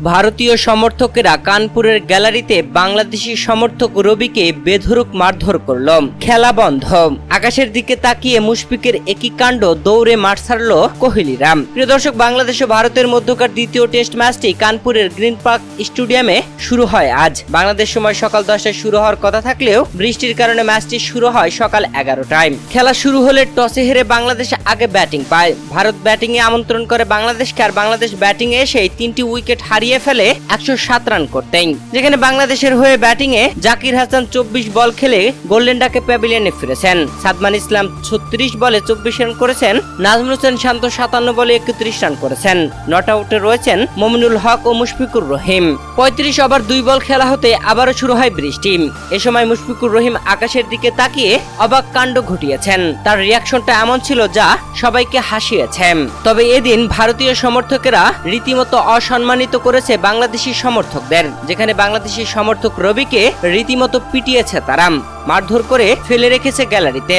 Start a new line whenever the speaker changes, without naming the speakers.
ভারতীয় সমর্থকেরা কানপুরের গ্যালারিতে বাংলাদেশি সমর্থক রবিকে বেধড়ক মারধর করল। খেলা বন্ধ। আকাশের দিকে তাকিয়ে মুশফিকের একই কাণ্ড, দৌড়ে মাঠ ছাড়ল কোহলিরা। প্রিয় দর্শক, বাংলাদেশ ও ভারতের মধ্যকার দ্বিতীয় টেস্ট ম্যাচটি কানপুরের গ্রিন পার্ক স্টেডিয়ামে শুরু হয় আজ। বাংলাদেশ সময় সকাল 10টায় শুরু হওয়ার কথা থাকলেও বৃষ্টির কারণে ম্যাচটি শুরু হয় সকাল 11টায়। খেলা শুরু হলে টসে হেরে বাংলাদেশ আগে ব্যাটিং পায়। ভারত ব্যাটিং এ আমন্ত্রণ করে বাংলাদেশকে, আর বাংলাদেশ ব্যাটিং এ এসে 3টি উইকেট হারিয়ে ফেলে 107 রান করতেই। যেখানে বাংলাদেশের হয়ে ব্যাটিং এ জাকির হাসান 24 বল খেলে গোল্ডেন ডাকে প্যাভিলিয়নে ফিরেছেন। সাদমান ইসলাম 36 বলে 24 রান করেছেন। নাজমুল হোসেন শান্ত 57 বলে 31 রান করেছেন। নট আউটে রয়েছেন মমিনুল হক ও মুশফিকুর রহিম। 35 ওভার 2 বল খেলা হতে আবারও শুরু হয় বৃষ্টি। এ সময় মুশফিকুর রহিম আকাশের দিকে তাকিয়ে অবাক কাণ্ড ঘটিয়েছেন। তার রিয়াকশনটা এমন ছিল যা সবাইকে হাসিয়েছে। তবে এদিন ভারতীয় সমর্থকেরা রীতিমতো অসম্মানিত করেছে বাংলাদেশি সমর্থকদের, যেখানে বাংলাদেশি সমর্থক রবিকে রীতিমতো পিটিয়েছে তারা, মারধর করে ফেলে রেখেছে গ্যালারিতে।